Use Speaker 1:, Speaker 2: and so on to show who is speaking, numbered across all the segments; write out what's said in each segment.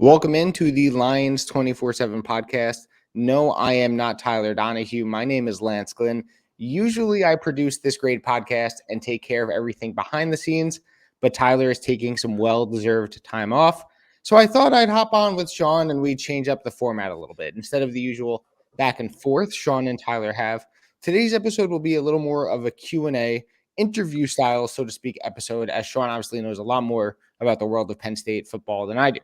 Speaker 1: Welcome into the Lions 24/7 podcast. No, I am not Tyler Donohue. My name is Lance Glinn. Usually I produce this great podcast and take care of everything behind the scenes, but Tyler is taking some well-deserved time off. So I thought I'd hop on with Sean and we'd change up the format a little bit. Instead of the usual back and forth Sean and Tyler have, today's episode will be a little more of a Q&A, interview style, so to speak, episode, as Sean obviously knows a lot more about the world of Penn State football than I do.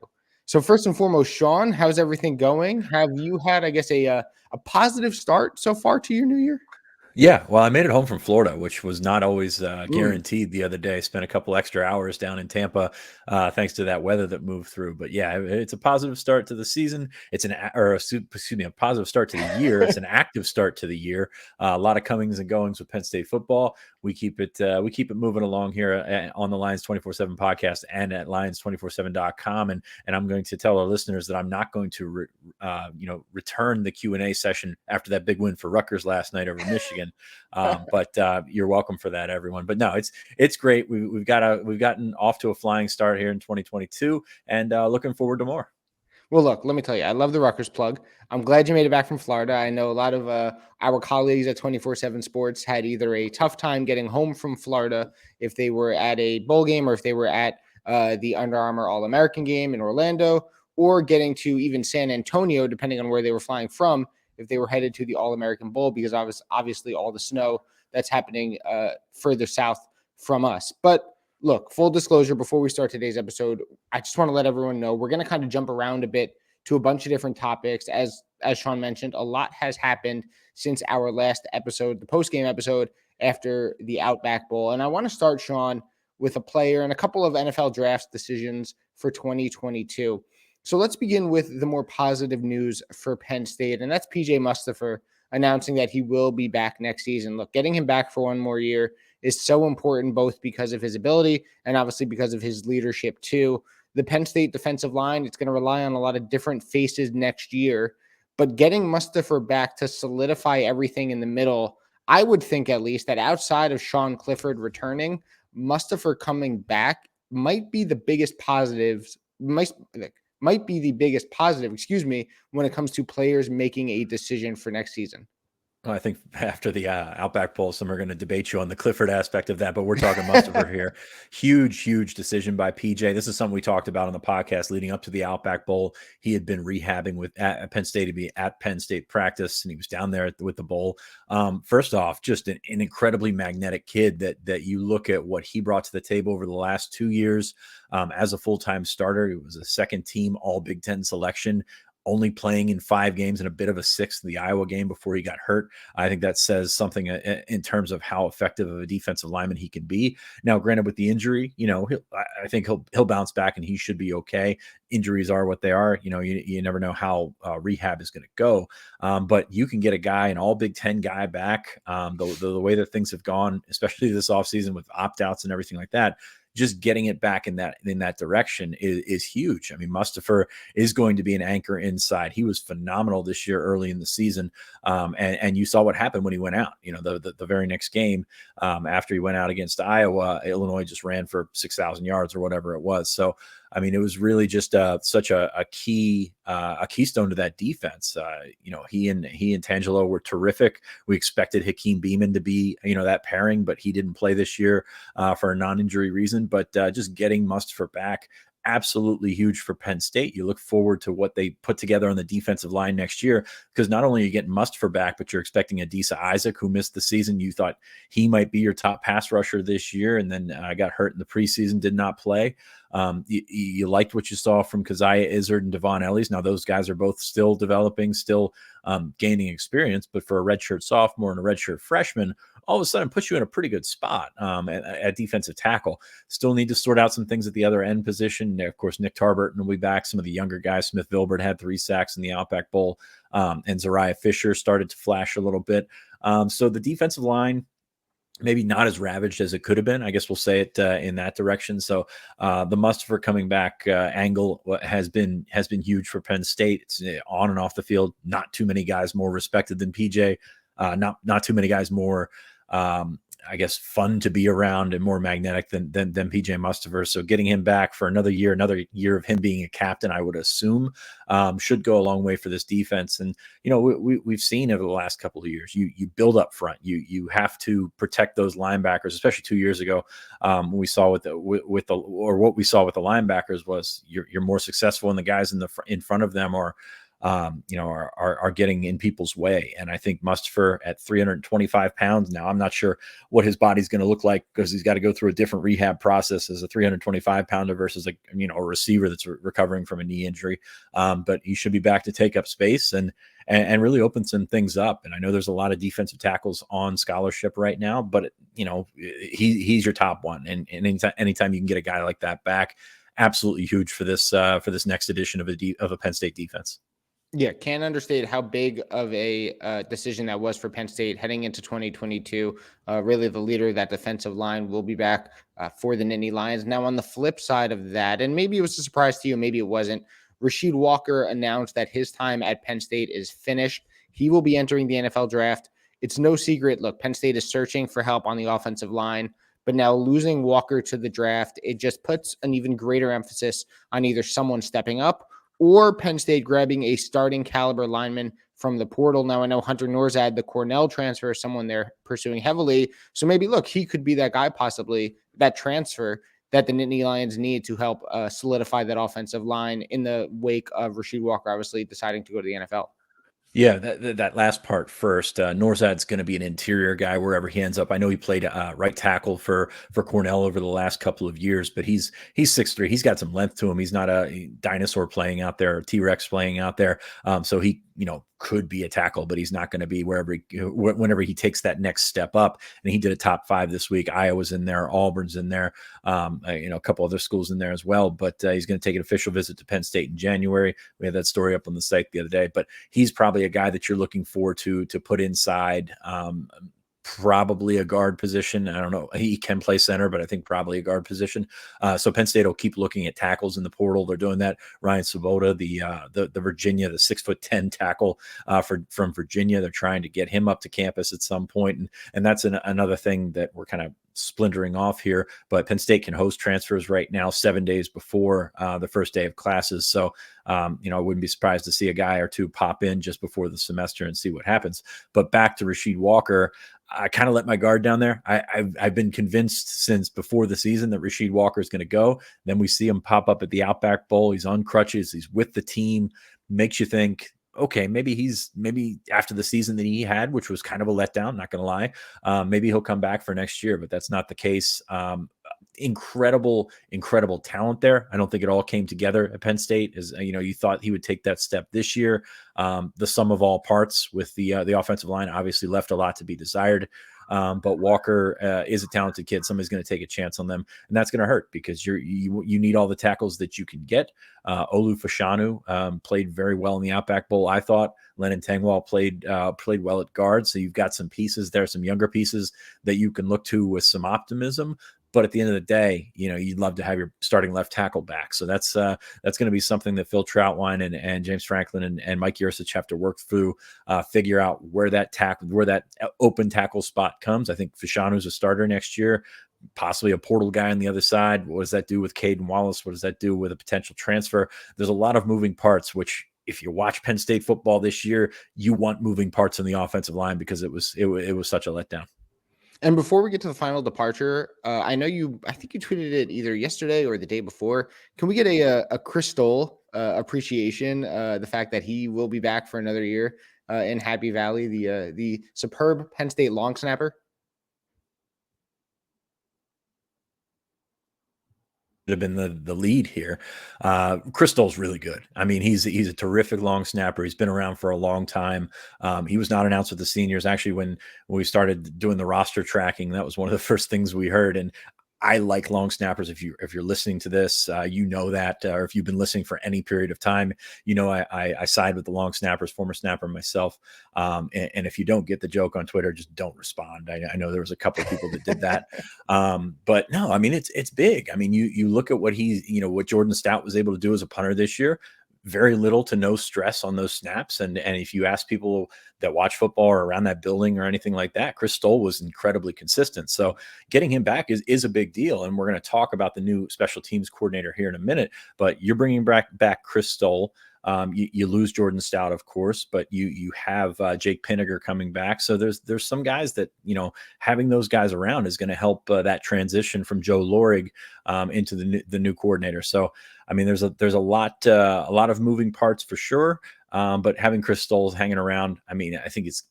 Speaker 1: So first and foremost, Sean, how's everything going? Have you had, I guess, a positive start so far to your new year?
Speaker 2: Yeah, well, I made it home from Florida, which was not always guaranteed the other day. Spent a couple extra hours down in Tampa, thanks to that weather that moved through. But yeah, it's a positive start to the season. It's a positive start to the year. It's an active start to the year. A lot of comings and goings with Penn State football. We keep it moving along here on the Lions 24/7 podcast and at lions247.com. And I'm going to tell our listeners that I'm not going to return the Q&A session after that big win for Rutgers last night over Michigan. But you're welcome for that, everyone. But no, it's great. We've gotten off to a flying start here in 2022, and looking forward to more.
Speaker 1: Well, look, let me tell you, I love the Rutgers plug. I'm glad you made it back from Florida. I know a lot of our colleagues at 24/7 Sports had either a tough time getting home from Florida if they were at a bowl game or if they were at the Under Armour All-American game in Orlando, or getting to even San Antonio, depending on where they were flying from, if they were headed to the All-American Bowl, because obviously all the snow that's happening further south from us. But look, full disclosure, before we start today's episode, I just want to let everyone know we're going to kind of jump around a bit to a bunch of different topics. As Sean mentioned, a lot has happened since our last episode, the post-game episode after the Outback Bowl. And I want to start, Sean, with a player and a couple of NFL draft decisions for 2022. So let's begin with the more positive news for Penn State, and that's PJ Mustafer announcing that he will be back next season. Look, getting him back for one more year is so important, both because of his ability and obviously because of his leadership too. The Penn State defensive line, it's going to rely on a lot of different faces next year, but getting Mustafer back to solidify everything in the middle, I would think at least that outside of Sean Clifford returning, Mustafer coming back might be the biggest positives, might be the biggest positive, when it comes to players making a decision for next season.
Speaker 2: I think after the Outback Bowl, some are going to debate you on the Clifford aspect of that, but we're talking Mustafer here. Huge decision by PJ. This is something we talked about on the podcast leading up to the Outback Bowl. He had been rehabbing at Penn State to be at Penn State practice, and he was down there with the bowl. First off, just an incredibly magnetic kid that you look at what he brought to the table over the last 2 years as a full-time starter. He was a second-team All Big Ten selection, only playing in 5 games and a bit of a 6th in the Iowa game before he got hurt. I think that says something in terms of how effective of a defensive lineman he can be. Now, granted, with the injury, I think he'll bounce back and he should be okay. Injuries are what they are. You never know how rehab is going to go. But you can get a guy, an all Big Ten guy back. The way that things have gone, especially this offseason with opt-outs and everything like that, just getting it back in that direction is huge. I mean, Mustafer is going to be an anchor inside. He was phenomenal this year early in the season. And you saw what happened when he went out. The very next game after he went out against Iowa, Illinois just ran for 6,000 yards or whatever it was. So, I mean, it was really just such a keystone to that defense. He and Tangelo were terrific. We expected Hakeem Beamon to be, that pairing, but he didn't play this year for a non-injury reason. But just getting Mustafer back, absolutely huge for Penn State. You look forward to what they put together on the defensive line next year, because not only are you getting Mustafer back, but you're expecting Adisa Isaac, who missed the season. You thought he might be your top pass rusher this year, and then got hurt in the preseason, did not play. You liked what you saw from Keziah Izzard and Devon Ellis. Now those guys are both still developing, still gaining experience, but for a redshirt sophomore and a redshirt freshman, all of a sudden puts you in a pretty good spot at defensive tackle. Still need to sort out some things at the other end position. Of course, Nick Tarburton will be back. Some of the younger guys, Smith Vilbert had 3 sacks in the Outback Bowl, and Zariah Fisher started to flash a little bit. So the defensive line, maybe not as ravaged as it could have been. I guess we'll say it in that direction. So the Mustafer coming back angle has been huge for Penn State. It's on and off the field. Not too many guys more respected than PJ. Not too many guys more I guess, fun to be around and more magnetic than PJ Mustafer. So getting him back for another year of him being a captain, I would assume, should go a long way for this defense. And we've seen over the last couple of years, you build up front, you have to protect those linebackers, especially 2 years ago. When we saw what we saw with the linebackers was you're more successful, and the guys in front of them are getting in people's way. And I think Mustafer at 325 pounds now, I'm not sure what his body's going to look like, because he's got to go through a different rehab process as a 325 pounder versus a receiver that's recovering from a knee injury. But he should be back to take up space and really open some things up. And I know there's a lot of defensive tackles on scholarship right now, but he's your top one. And anytime you can get a guy like that back, absolutely huge for this next edition of a Penn State defense.
Speaker 1: Yeah, can't understate how big of a decision that was for Penn State heading into 2022. Really, the leader of that defensive line will be back for the Nittany Lions. Now, on the flip side of that, and maybe it was a surprise to you, maybe it wasn't, Rasheed Walker announced that his time at Penn State is finished. He will be entering the NFL draft. It's no secret. Look, Penn State is searching for help on the offensive line, but now losing Walker to the draft, it just puts an even greater emphasis on either someone stepping up or Penn State grabbing a starting caliber lineman from the portal. Now, I know Hunter Norzad, the Cornell transfer, is someone they're pursuing heavily. So maybe, look, he could be that guy, possibly, that transfer that the Nittany Lions need to help solidify that offensive line in the wake of Rasheed Walker obviously deciding to go to the NFL.
Speaker 2: Yeah, that last part first. Norzad's going to be an interior guy wherever he ends up. I know he played right tackle for Cornell over the last couple of years, but he's 6'3". He's got some length to him. He's not a dinosaur playing out there, or T-Rex playing out there. So he could be a tackle, but he's not going to be whenever he takes that next step up. And he did a top 5 this week. Iowa's in there, Auburn's in there, a couple other schools in there as well. But he's going to take an official visit to Penn State in January. We had that story up on the site the other day. But he's probably a guy that you're looking for to put inside. Probably a guard position. I don't know. He can play center, but I think probably a guard position. So Penn State will keep looking at tackles in the portal. They're doing that. Ryan Svoboda, the Virginia, the 6'10" tackle from Virginia. They're trying to get him up to campus at some point. And that's another thing that we're kind of splintering off here, but Penn State can host transfers right now 7 days before the first day of classes. So, I wouldn't be surprised to see a guy or two pop in just before the semester and see what happens. But back to Rasheed Walker, I kind of let my guard down there. I've been convinced since before the season that Rasheed Walker is going to go. Then we see him pop up at the Outback Bowl. He's on crutches. He's with the team. Makes you think, okay, maybe after the season that he had, which was kind of a letdown, not going to lie, maybe he'll come back for next year, but that's not the case. Incredible talent there. I don't think it all came together at Penn State. As you thought he would take that step this year. The sum of all parts with the offensive line obviously left a lot to be desired. But Walker is a talented kid. Somebody's going to take a chance on them, and that's going to hurt because you need all the tackles that you can get. Olu Fashanu played very well in the Outback Bowl, I thought. Lennon Tangwall played well at guard, so you've got some pieces there, some younger pieces that you can look to with some optimism. But at the end of the day, you'd love to have your starting left tackle back. So that's going to be something that Phil Troutwine and James Franklin and Mike Yursich have to work through, figure out where that open tackle spot comes. I think Fashanu's a starter next year, possibly a portal guy on the other side. What does that do with Caden Wallace? What does that do with a potential transfer? There's a lot of moving parts, which if you watch Penn State football this year, you want moving parts on the offensive line because it was such a letdown.
Speaker 1: And before we get to the final departure, I think you tweeted it either yesterday or the day before. Can we get a Crystal appreciation? The fact that he will be back for another year in Happy Valley, the superb Penn State long snapper.
Speaker 2: Have been the lead here. Crystal's really good. I mean, he's a terrific long snapper. He's been around for a long time. He was not announced with the seniors. Actually, when we started doing the roster tracking, that was one of the first things we heard. And I like long snappers. If you're listening to this, that, or if you've been listening for any period of time, I side with the long snappers, former snapper myself. And if you don't get the joke on Twitter, just don't respond. I know there was a couple of people that did that. But no, I mean, it's big. I mean, you look at what what Jordan Stout was able to do as a punter this year. very little to no stress on those snaps. And if you ask people that watch football or around that building or anything like that, Chris Stoll was incredibly consistent. So getting him back is a big deal. And we're going to talk about the new special teams coordinator here in a minute, but you're bringing back Chris Stoll. You lose Jordan Stout, of course, but you have Jake Pinniger coming back. So there's some guys that, having those guys around is going to help that transition from Joe Lorig into the new coordinator. So, I mean, there's a lot of moving parts for sure. But having Chris Stoll hanging around, I mean, I think it's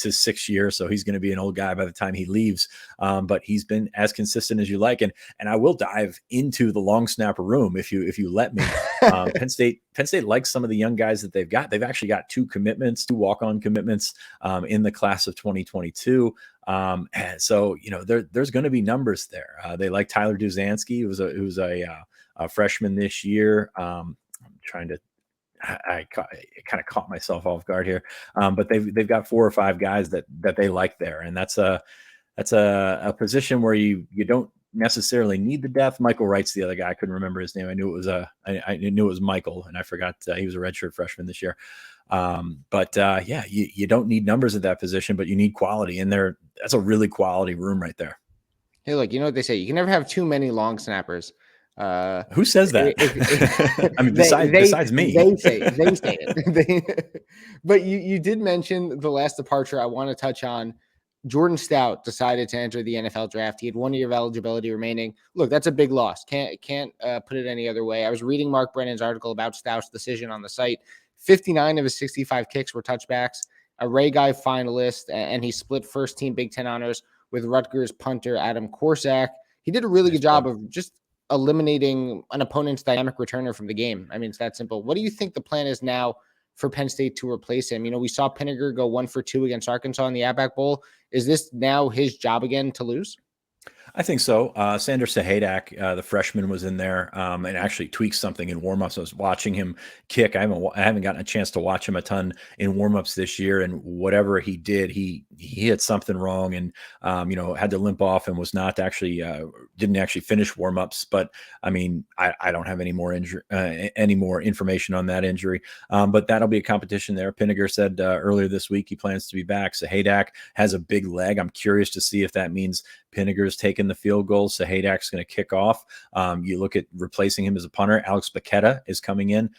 Speaker 2: his 6th year, so he's going to be an old guy by the time he leaves. But he's been as consistent as you like, and I will dive into the long snapper room if you let me. Penn State likes some of the young guys that they've got. They've actually got 2 walk-on commitments in the class of 2022. And so there's going to be numbers there. They like Tyler Duzansky, who's a freshman this year. I'm trying to. I kind of caught myself off guard here, but they've got 4 or 5 guys that they like there, and that's a position where you don't necessarily need the depth. Michael Wright's the other guy. I couldn't remember his name. I knew it was Michael, and I forgot he was a redshirt freshman this year. You don't need numbers at that position, but you need quality, and that's a really quality room right there.
Speaker 1: Hey, look, you know what they say? You can never have too many long snappers.
Speaker 2: Who says that? I mean, besides me,
Speaker 1: they say it. But you did mention the last departure I want to touch on. Jordan Stout decided to enter the NFL draft. He had 1 year of eligibility remaining. Look, that's a big loss. Can't put it any other way. I was reading Mark Brennan's article about Stout's decision on the site. 59 of his 65 kicks were touchbacks. A Ray Guy finalist, and he split first team Big Ten honors with Rutgers punter Adam Korsak. He did a really good job of just eliminating an opponent's dynamic returner from the game. I mean, it's that simple. What do you think the plan is now for Penn State to replace him? We saw Pinniger go 1 for 2 against Arkansas in the Outback Bowl. Is this now his job again to lose?
Speaker 2: I think so. Sander Sahadak, the freshman, was in there and actually tweaked something in warmups. I was watching him kick. I haven't gotten a chance to watch him a ton in warmups this year, and whatever he did, he hit something wrong and had to limp off and was not actually didn't actually finish warmups. But I mean, I don't have any more information on that injury. But that'll be a competition there. Pinniger said earlier this week he plans to be back. Sahadak has a big leg. I'm curious to see if that means Pinniger's taking the field goal. Sahadak's going to kick off. You look at replacing him as a punter. Alex Paqueta is coming in.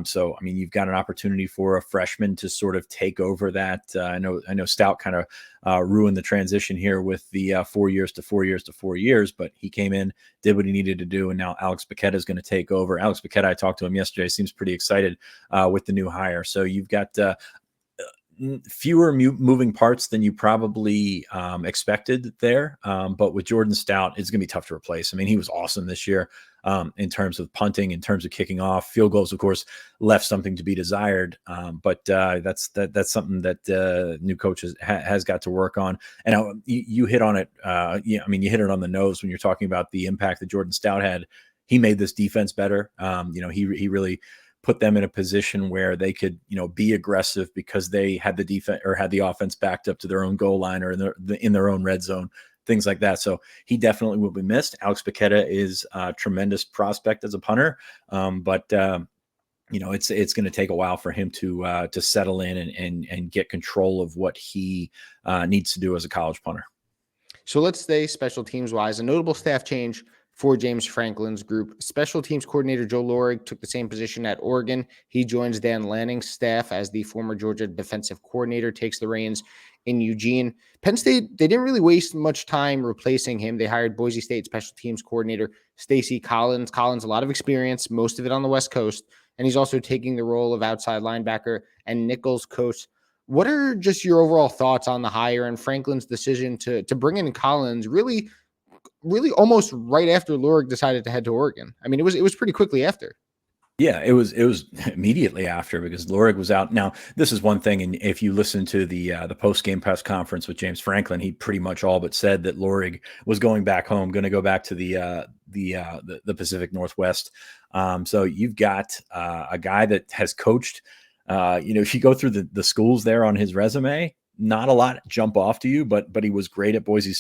Speaker 2: So, I mean, you've got an opportunity for a freshman to sort of take over that. I know Stout kind of ruined the transition here with the 4 years to 4 years to 4 years, but he came in, did what he needed to do, and now Alex Paqueta is going to take over. Alex Paqueta, I talked to him yesterday, seems pretty excited with the new hire. So you've got fewer moving parts than you probably expected there. But with Jordan Stout, it's going to be tough to replace. I mean, he was awesome this year in terms of punting, in terms of kicking off. Field goals, of course, left something to be desired. But that's something that new coach has got to work on. And you hit on it. You hit it on the nose when you're talking about the impact that Jordan Stout had. He made this defense better. He really put them in a position where they could, be aggressive because they had the defense or had the offense backed up to their own goal line or in their own red zone, things like that. So he definitely will be missed. Alex Paqueta is a tremendous prospect as a punter, but it's going to take a while for him to settle in and get control of what he needs to do as a college punter.
Speaker 1: So let's stay special teams wise. A notable staff change for James Franklin's group. Special teams coordinator Joe Lorig took the same position at Oregon. He joins Dan Lanning's staff as the former Georgia defensive coordinator, takes the reins in Eugene. Penn State, they didn't really waste much time replacing him. They hired Boise State special teams coordinator Stacy Collins. Collins, a lot of experience, most of it on the West Coast, and he's also taking the role of outside linebacker and Nichols coach. What are just your overall thoughts on the hire and Franklin's decision to bring in Collins really almost right after Lorig decided to head to Oregon? I mean, it was pretty quickly after.
Speaker 2: Yeah, it was immediately after because Lorig was out. Now, this is one thing, and if you listen to the post-game press conference with James Franklin, he pretty much all but said that Lorig was going back home, going to go back to the Pacific Northwest. So you've got a guy that has coached. If you go through the schools there on his resume, not a lot jump off to you, but he was great at Boise.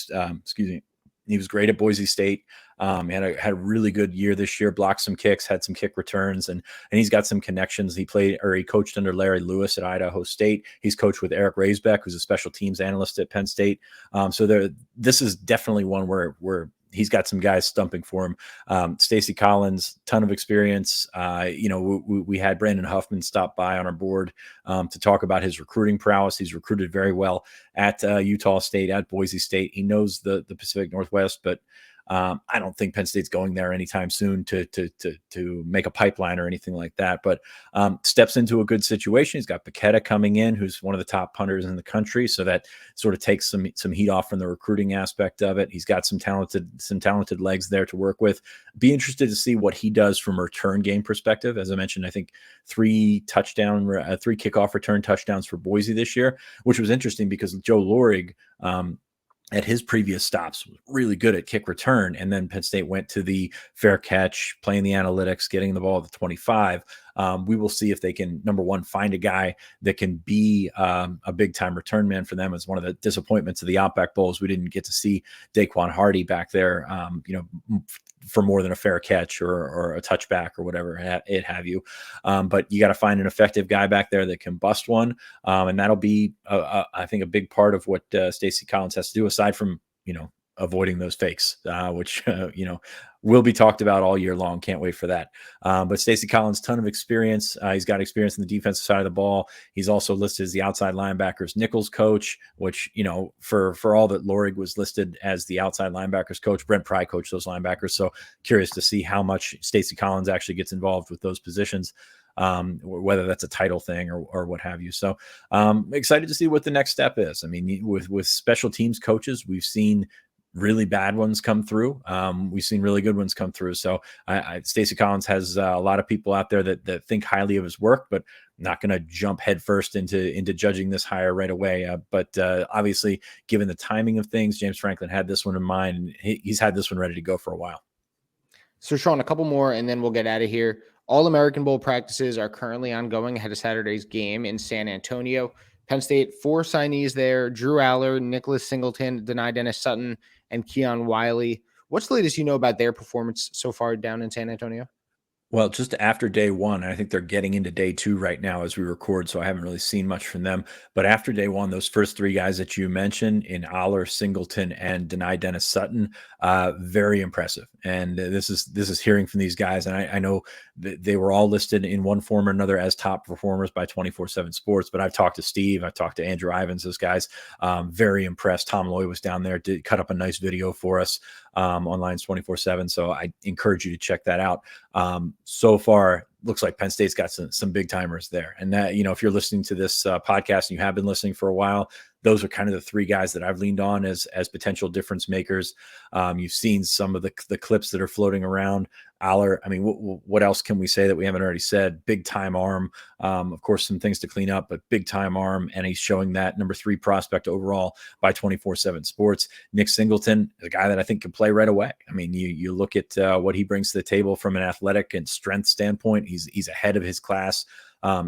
Speaker 2: He was great at Boise State. Had a really good year this year, blocked some kicks, had some kick returns, and he's got some connections. He coached under Larry Lewis at Idaho State. He's coached with Eric Raisbeck, who's a special teams analyst at Penn State. So this is definitely one where he's got some guys stumping for him. Stacey Collins, ton of experience. We had Brandon Huffman stop by on our board to talk about his recruiting prowess. He's recruited very well at Utah State, at Boise State. He knows the Pacific Northwest, but I don't think Penn State's going there anytime soon to make a pipeline or anything like that. But steps into a good situation. He's got Paqueta coming in, who's one of the top punters in the country, so that sort of takes some heat off from the recruiting aspect of it. He's got some talented legs there to work with. Be interested to see what he does from a return game perspective. As I mentioned, I think 3 kickoff return touchdowns for Boise this year, which was interesting because Joe Lorig, at his previous stops, was really good at kick return. And then Penn State went to the fair catch, playing the analytics, getting the ball at the 25. We will see if they can, number one, find a guy that can be a big-time return man for them. It's one of the disappointments of the Outback Bowls. We didn't get to see Daquan Hardy back there, for more than a fair catch or a touchback or whatever it have you. But you got to find an effective guy back there that can bust one. And that'll be, I think, a big part of what Stacey Collins has to do, aside from, avoiding those fakes, which, will be talked about all year long. Can't wait for that. But Stacey Collins, ton of experience. He's got experience in the defensive side of the ball. He's also listed as the outside linebackers Nichols coach, which, for all that Lorig was listed as the outside linebackers coach, Brent Pry coached those linebackers. So curious to see how much Stacey Collins actually gets involved with those positions. Whether that's a title thing or what have you. So excited to see what the next step is. I mean, with special teams coaches, we've seen really bad ones come through. We've seen really good ones come through. So Stacey Collins has a lot of people out there that think highly of his work, but not going to jump headfirst into judging this hire right away. But obviously, given the timing of things, James Franklin had this one in mind, and he's had this one ready to go for a while.
Speaker 1: So, Sean, a couple more, and then we'll get out of here. All-American Bowl practices are currently ongoing ahead of Saturday's game in San Antonio. Penn State, 4 signees there: Drew Aller, Nicholas Singleton, Denai Dennis Sutton, and Keon Wiley. What's the latest you know about their performance so far down in San Antonio?
Speaker 2: Well, just after day one, I think they're getting into day 2 right now as we record, so I haven't really seen much from them. But after day 1, those first 3 guys that you mentioned in Aller, Singleton, and Denai Dennis Sutton, very impressive. And this is hearing from these guys, and I know that they were all listed in one form or another as top performers by 24/7 Sports. But I've talked to Steve, I've talked to Andrew Ivins, those guys, very impressed. Tom Loy was down there, did cut up a nice video for us on Lions 24/7. So I encourage you to check that out. So far, looks like Penn State's got some big timers there. And that, if you're listening to this podcast and you have been listening for a while, those are kind of the 3 guys that I've leaned on as potential difference makers. You've seen some of the clips that are floating around. Aller, I mean, what else can we say that we haven't already said? Big time arm. Of course, some things to clean up, but big time arm. And he's showing that number 3 prospect overall by 24/7 Sports. Nick Singleton, a guy that I think can play right away. I mean, you look at what he brings to the table from an athletic and strength standpoint. He's ahead of his class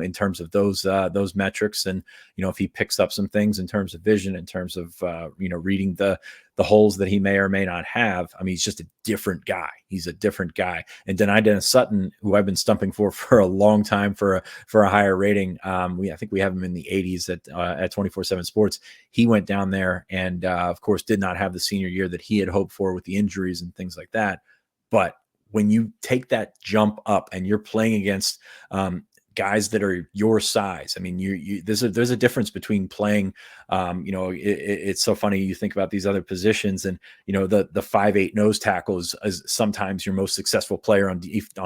Speaker 2: in terms of those metrics. And, if he picks up some things in terms of vision, in terms of, reading the holes that he may or may not have, I mean, he's just a different guy. He's a different guy. And Denai Dennis Sutton, who I've been stumping for a long time for a higher rating. I think we have him in the 80s at 24/7 Sports. He went down there and, of course, did not have the senior year that he had hoped for with the injuries and things like that. But when you take that jump up and you're playing against guys that are your size, I mean, there's a difference between playing. It's so funny. You think about these other positions, and the 5'8" nose tackle is sometimes your most successful player on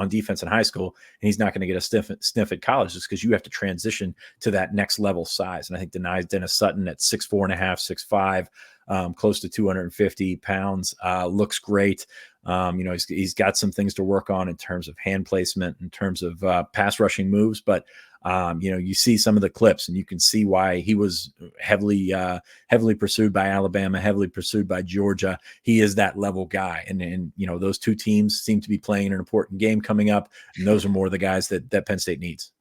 Speaker 2: defense in high school, and he's not going to get a sniff at college just because you have to transition to that next level size. And I think Dennis Sutton at 6'4.5", 6'5", close to 250 pounds, looks great. He's got some things to work on in terms of hand placement, in terms of pass rushing moves, but you see some of the clips and you can see why he was heavily pursued by Alabama, heavily pursued by Georgia. He is that level guy. And those 2 teams seem to be playing an important game coming up. And those are more the guys that Penn State needs.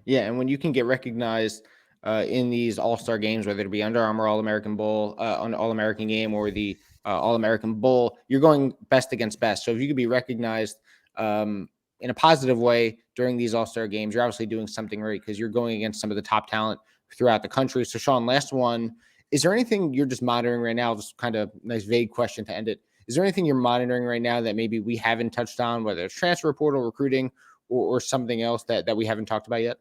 Speaker 1: Yeah. And when you can get recognized in these all-star games, whether it be Under Armour All-American Bowl, on All-American game, or the All-American Bowl, you're going best against best. So if you could be recognized in a positive way during these all-star games, you're obviously doing something right, because you're going against some of the top talent throughout the country. So Sean, last one, is there anything you're just monitoring right now? Just kind of nice vague question to end it. Is there anything you're monitoring right now that maybe we haven't touched on, whether it's transfer portal, recruiting, or something else that we haven't talked about yet?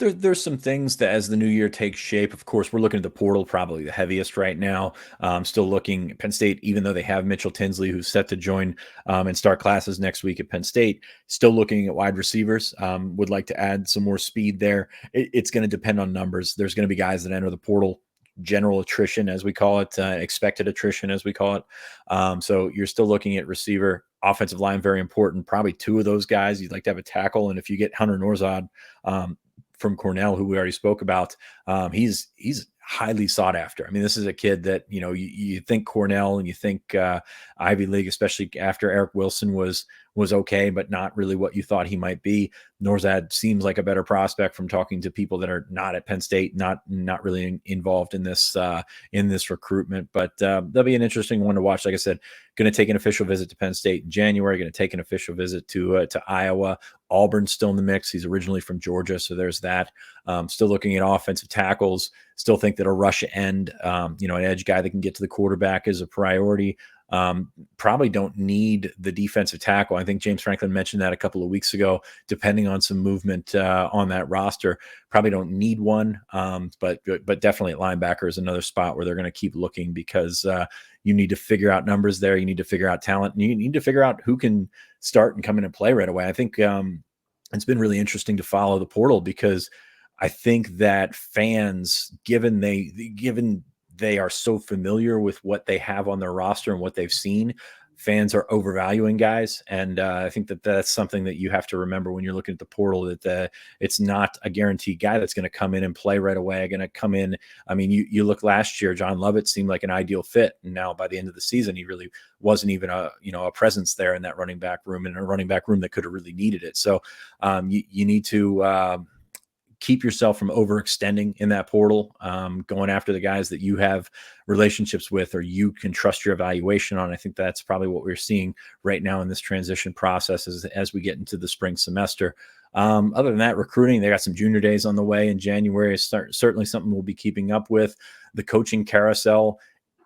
Speaker 2: There's some things that as the new year takes shape, of course, we're looking at the portal probably the heaviest right now. Still looking at Penn State, even though they have Mitchell Tinsley, who's set to join and start classes next week at Penn State, still looking at wide receivers. Would like to add some more speed there. It's going to depend on numbers. There's going to be guys that enter the portal, general attrition, as we call it, expected attrition, as we call it. So you're still looking at receiver, offensive line, very important. Probably two of those guys. You'd like to have a tackle. And if you get Hunter Norzad, from Cornell, who we already spoke about, he's highly sought after. I mean, this is a kid that, you think Cornell and you think Ivy League, especially after Eric Wilson was okay, but not really what you thought he might be. Norzad seems like a better prospect from talking to people that are not at Penn State, not really involved in this recruitment. But that'll be an interesting one to watch. Like I said, going to take an official visit to Penn State in January. Going to take an official visit to Iowa. Auburn's still in the mix. He's originally from Georgia, so there's that. Still looking at offensive tackles. Still think that a rush end, an edge guy that can get to the quarterback is a priority. Probably don't need the defensive tackle. I think James Franklin mentioned that a couple of weeks ago, depending on some movement on that roster. Probably don't need one, but definitely at linebacker is another spot where they're going to keep looking, because you need to figure out numbers there. You need to figure out talent, and you need to figure out who can start and come in and play right away. I think it's been really interesting to follow the portal, because I think that fans, given they are so familiar with what they have on their roster and what they've seen, fans are overvaluing guys. And I think that that's something that you have to remember when you're looking at the portal, that it's not a guaranteed guy that's going to come in and play right away, going to come in. I mean, you look last year, John Lovett seemed like an ideal fit. And now by the end of the season, he really wasn't even a presence there in that running back room, and a running back room that could have really needed it. So you need to keep yourself from overextending in that portal, going after the guys that you have relationships with or you can trust your evaluation on. I think that's probably what we're seeing right now in this transition process as we get into the spring semester. Other than that, recruiting, they got some junior days on the way in January. Certainly something we'll be keeping up with. The coaching carousel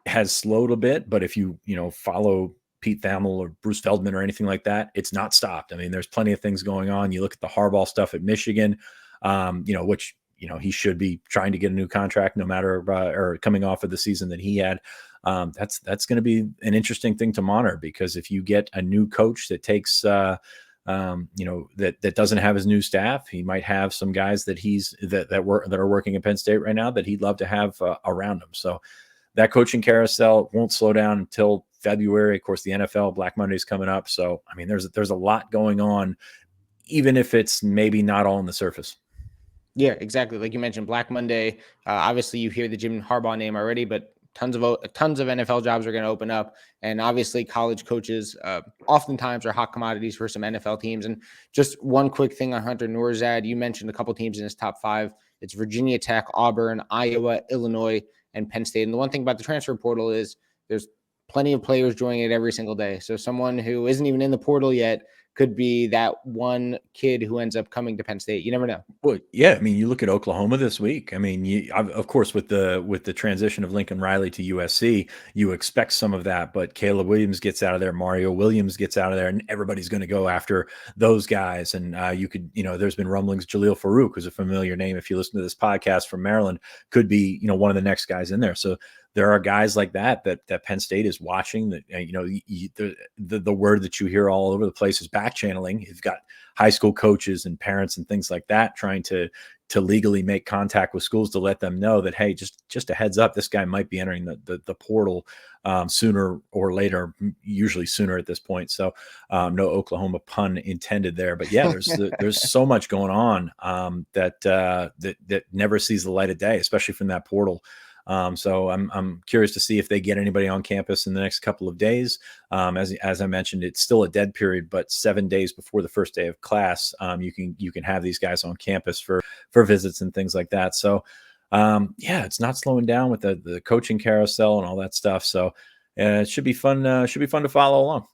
Speaker 2: has slowed a bit, but if you follow Pete Thamel or Bruce Feldman or anything like that, it's not stopped. I mean, there's plenty of things going on. You look at the Harbaugh stuff at Michigan, which, he should be trying to get a new contract no matter, or coming off of the season that he had. That's going to be an interesting thing to monitor, because if you get a new coach that takes, that doesn't have his new staff, he might have some guys that that are working at Penn State right now that he'd love to have around him. So that coaching carousel won't slow down until February. Of course, the NFL Black Monday is coming up. So, I mean, there's a lot going on, even if it's maybe not all on the surface.
Speaker 1: Yeah, exactly. Like you mentioned, Black Monday. Obviously, you hear the Jim Harbaugh name already, but tons of NFL jobs are going to open up, and obviously, college coaches oftentimes are hot commodities for some NFL teams. And just one quick thing on Hunter Norzad, you mentioned a couple teams in his top 5. It's Virginia Tech, Auburn, Iowa, Illinois, and Penn State. And the one thing about the transfer portal is there's plenty of players joining it every single day. So someone who isn't even in the portal yet could be that one kid who ends up coming to Penn State. You never know.
Speaker 2: Well, yeah. I mean, you look at Oklahoma this week. I mean, of course, with the transition of Lincoln Riley to USC, you expect some of that. But Caleb Williams gets out of there, Mario Williams gets out of there, and everybody's going to go after those guys. And there's been rumblings. Jaleel Farouk, who's a familiar name if you listen to this podcast, from Maryland, could be one of the next guys in there. So there are guys like that Penn State is watching. That the word that you hear all over the place is back channeling. You've got high school coaches and parents and things like that trying to legally make contact with schools to let them know that, hey, just a heads up, this guy might be entering the portal sooner or later, usually sooner at this point. So no Oklahoma pun intended there, but yeah, there's so much going on that never sees the light of day, especially from that portal. So I'm curious to see if they get anybody on campus in the next couple of days. As I mentioned, it's still a dead period, but 7 days before the first day of class, you can have these guys on campus for visits and things like that. So yeah, it's not slowing down with the coaching carousel and all that stuff. So it should be fun. Should be fun to follow along.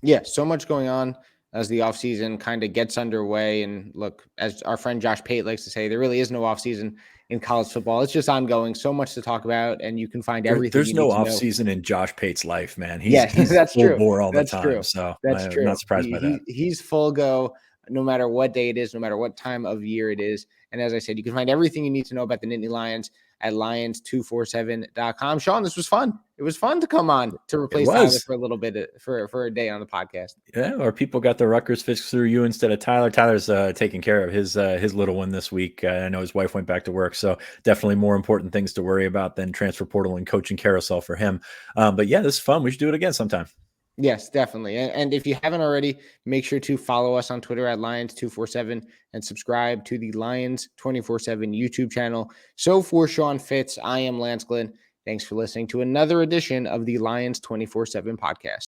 Speaker 1: Yeah, so much going on as the offseason kind of gets underway. And look, as our friend Josh Pate likes to say, there really is no offseason in college football. It's just ongoing. So much to talk about, and you can find everything
Speaker 2: There's
Speaker 1: you
Speaker 2: no
Speaker 1: need to
Speaker 2: off
Speaker 1: know.
Speaker 2: season in Josh Pate's life, man.
Speaker 1: Yes,
Speaker 2: He's
Speaker 1: that's
Speaker 2: full
Speaker 1: true.
Speaker 2: bore all the
Speaker 1: That's
Speaker 2: time.
Speaker 1: true.
Speaker 2: So
Speaker 1: That's
Speaker 2: I'm
Speaker 1: true.
Speaker 2: not surprised by that.
Speaker 1: He's full go no matter what day it is, no matter what time of year it is. And as I said, you can find everything you need to know about the Nittany Lions at lions247.com. Sean, this was fun. It was fun to come on to replace Tyler for a little bit for a day on the podcast.
Speaker 2: Yeah, or people got their Rutgers fixed through you instead of Tyler. Tyler's taking care of his little one this week. I know his wife went back to work, so definitely more important things to worry about than transfer portal and coaching carousel for him. But yeah, this is fun. We should do it again sometime.
Speaker 1: Yes, definitely. And if you haven't already, make sure to follow us on Twitter at Lions247 and subscribe to the Lions 24/7 YouTube channel. So for Sean Fitz, I am Lance Glinn. Thanks for listening to another edition of the Lions 24/7 podcast.